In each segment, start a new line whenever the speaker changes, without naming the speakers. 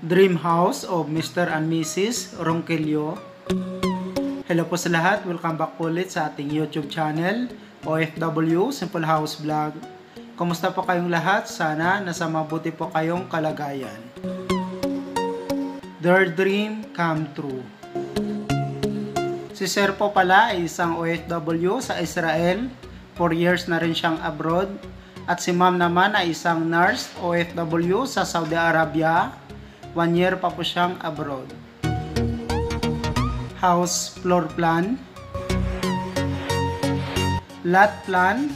Dream House of Mr. and Mrs. Ronquillo. Hello po sa lahat, welcome back po ulit sa ating YouTube channel, OFW Simple House Vlog. Kumusta po kayong lahat? Sana nasa mabuti po kayong kalagayan. Their dream come true. Si Sir po pala ay isang OFW sa Israel, 4 years na rin siyang abroad. At si Ma'am naman ay isang nurse OFW sa Saudi Arabia, 1 year pa po siyang abroad. House floor plan. Lot plan.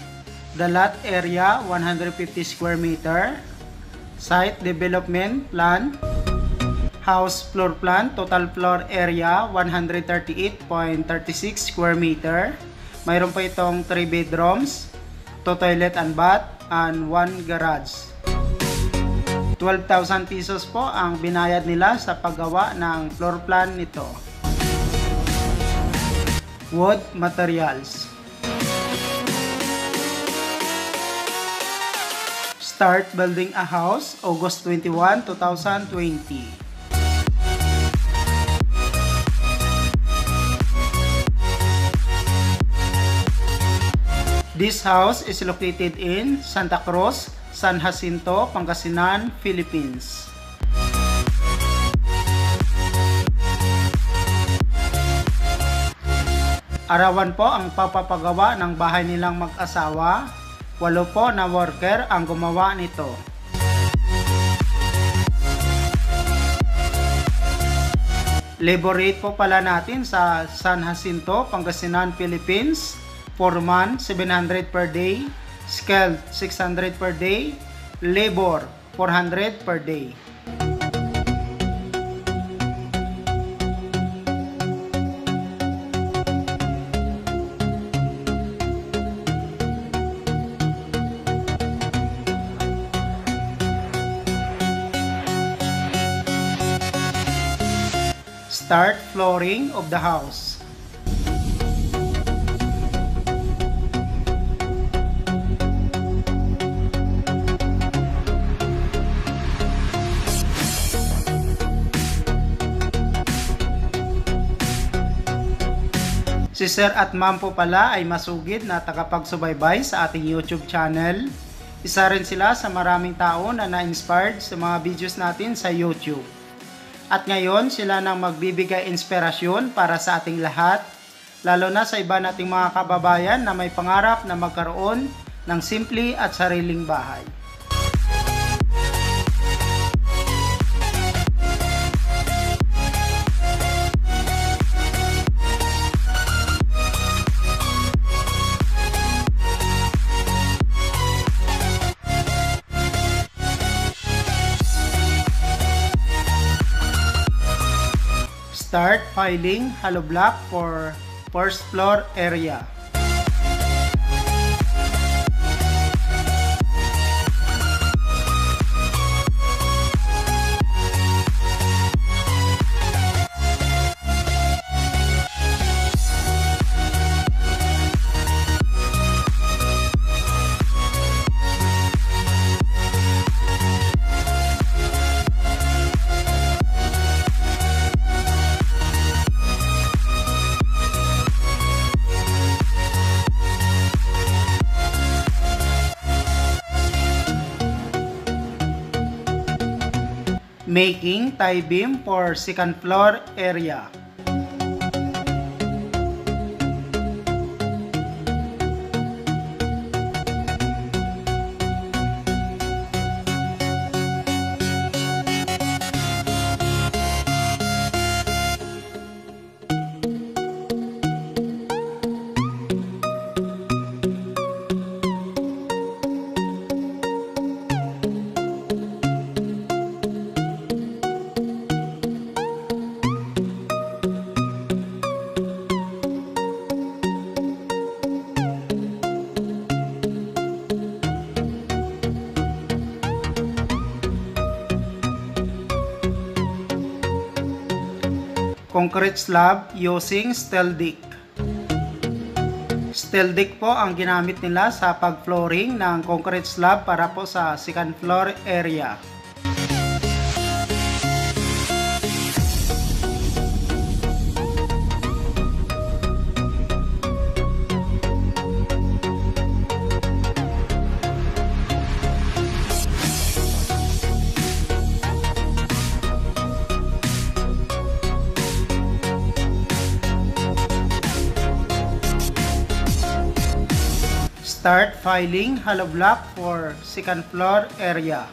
The lot area 150 square meter. Site development plan. House floor plan. Total floor area 138.36 square meter. Mayroon po itong 3 bedrooms, 2 toilet and bath, and 1 garage. 12,000 pesos po ang binayad nila sa paggawa ng floor plan nito. Wood materials. Start building a house August 21, 2020. This house is located in Santa Cruz, San Jacinto, Pangasinan, Philippines. Arawan po ang papapagawa ng bahay nilang mag-asawa. 8 po na worker ang gumawa nito. Labor rate po pala natin sa San Jacinto, Pangasinan, Philippines. Foreman, 700 per day. Skilled, 600 per day. Labor, 400 per day. Start flooring of the house. Si Sir at Ma'am po pala ay masugid na tagapagsubaybay sa ating YouTube channel. Isa rin sila sa maraming tao na na-inspired sa mga videos natin sa YouTube. At ngayon sila nang magbibigay inspirasyon para sa ating lahat, lalo na sa iba nating mga kababayan na may pangarap na magkaroon ng simple at sariling bahay. Start piling hollow block for first floor area. Making tie beam for second floor area. Concrete slab using steel deck. Steel deck po ang ginamit nila sa pag-flooring ng concrete slab para po sa second floor area. Start filing hollow block for second floor area.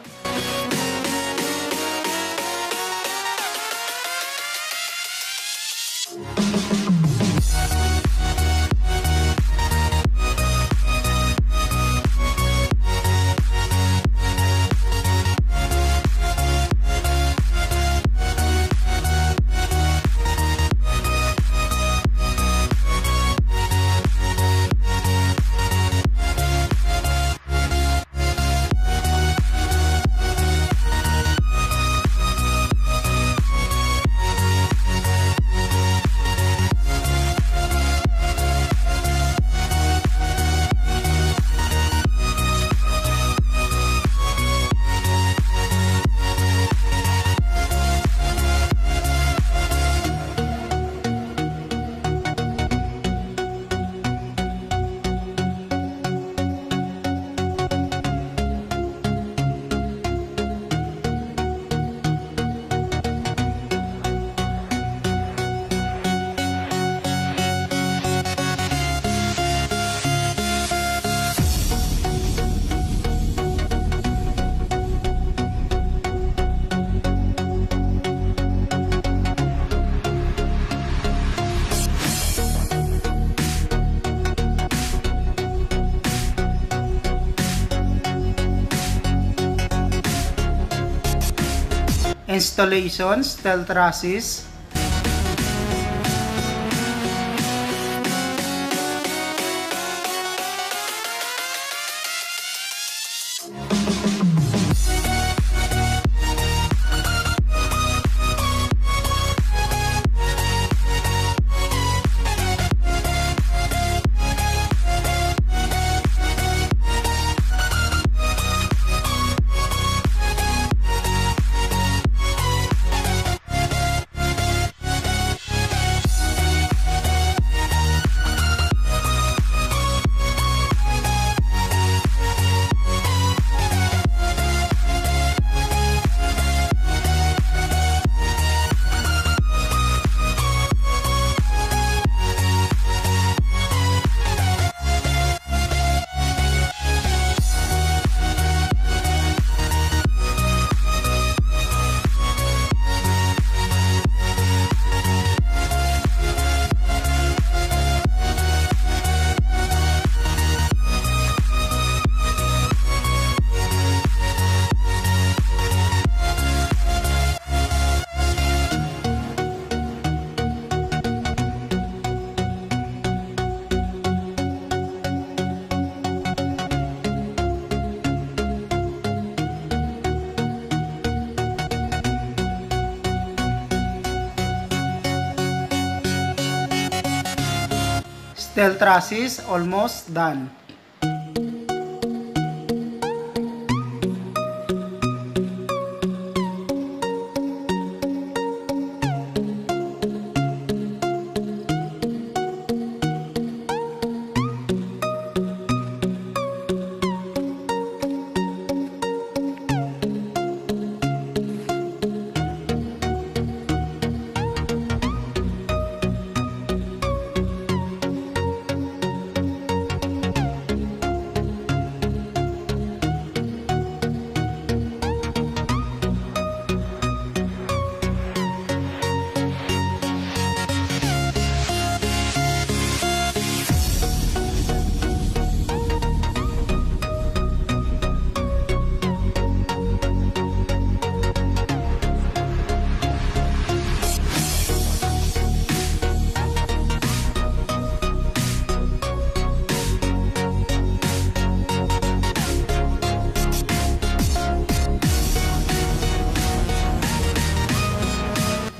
Installation steel trusses. Steel trusses almost done.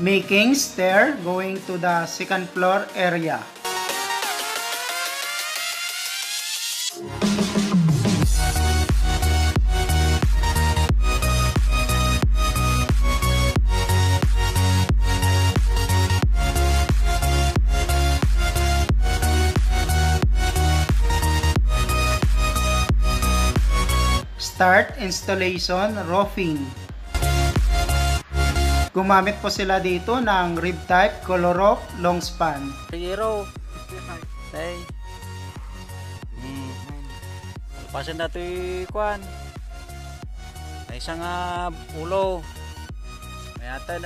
Making stair going to the second floor area. Start installation roofing. Gumamit po sila dito ng rib type color roof long span.
Zero. Hey. Pasan na ito kuan. May isang ulo. Mayatan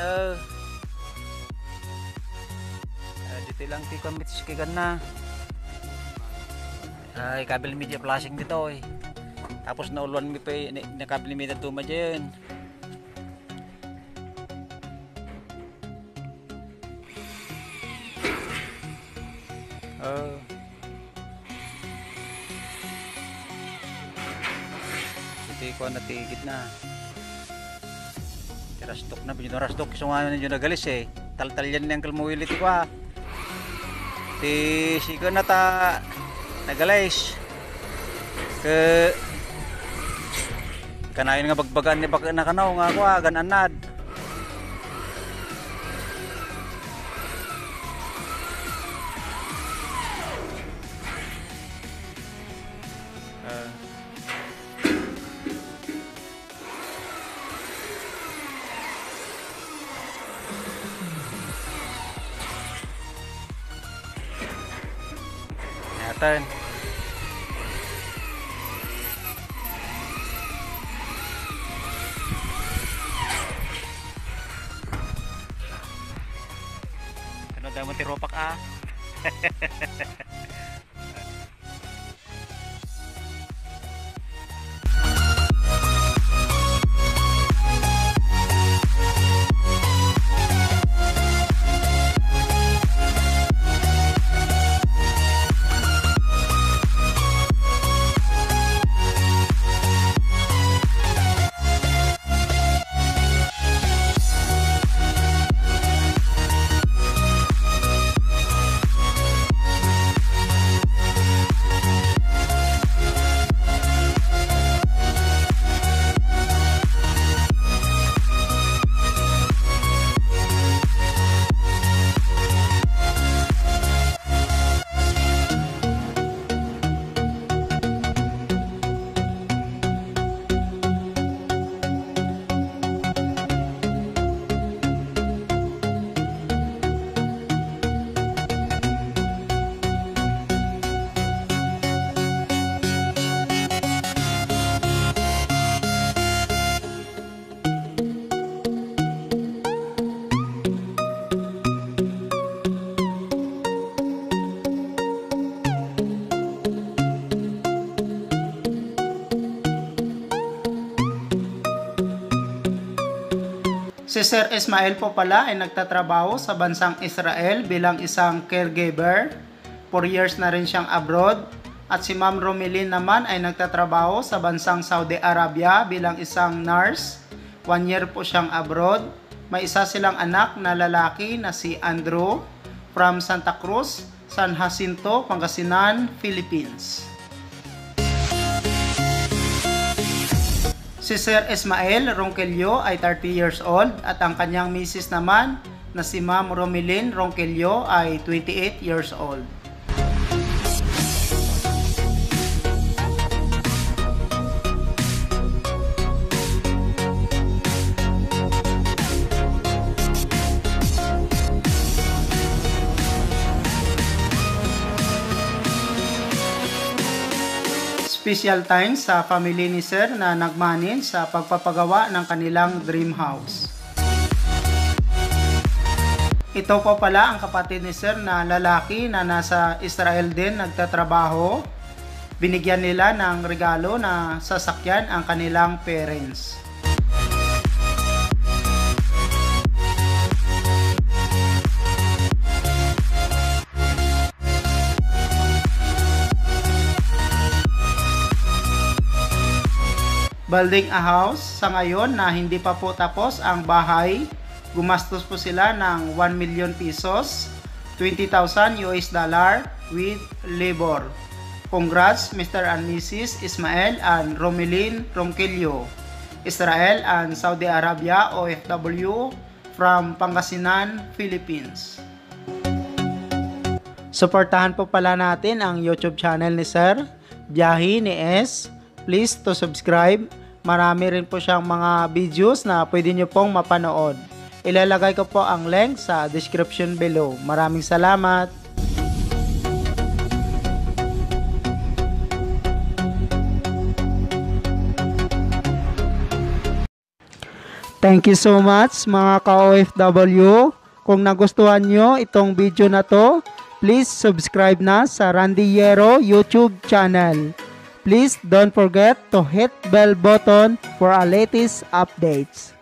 dito lang tikon mitis kigan na. Ay kabel media flashing dito eh. Tapos nauluan mi pa na kabel media tuma dyan. Ito ko na tigit na. Rastok na pinyo rastok so nga nyo nagalis eh. Tal-tal yan ng kalmuwilit ko Ti sigo na ta nagalis. Kanayon nga bagbagan ni baka na kanaw nga ako gananad. Turn. Ano daw mo tiropak
Si Sir Ismael po pala ay nagtatrabaho sa bansang Israel bilang isang caregiver. 4 years na rin siyang abroad. At si Ma'am Romelyn naman ay nagtatrabaho sa bansang Saudi Arabia bilang isang nurse. 1 year po siyang abroad. May isa silang anak na lalaki na si Andrew from Santa Cruz, San Jacinto, Pangasinan, Philippines. Si Sir Ismael Ronquillo ay 30 years old at ang kanyang misis naman na si Ma'am Romelyn Ronquillo ay 28 years old. Special thanks sa family ni Sir na nagmanin sa pagpapagawa ng kanilang dream house. Ito po pala ang kapatid ni Sir na lalaki na nasa Israel din nagtatrabaho. Binigyan nila ng regalo na sasakyan ang kanilang parents. Building a house, sa ngayon na hindi pa po tapos ang bahay, gumastos po sila ng 1 million pesos, 20,000 US dollar with labor. Congrats Mr. and Mrs. Ismael and Romelyn Ronquillo, Israel and Saudi Arabia OFW from Pangasinan, Philippines. Suportahan po pala natin ang YouTube channel ni Sir, Biyahe ni S. Please to subscribe. Marami rin po siyang mga videos na pwede nyo pong mapanood. Ilalagay ko po ang link sa description below. Maraming salamat! Thank you so much mga ka-OFW. Kung nagustuhan nyo itong video na to, please subscribe na sa Randy Yero YouTube channel. Please don't forget to hit bell button for our latest updates.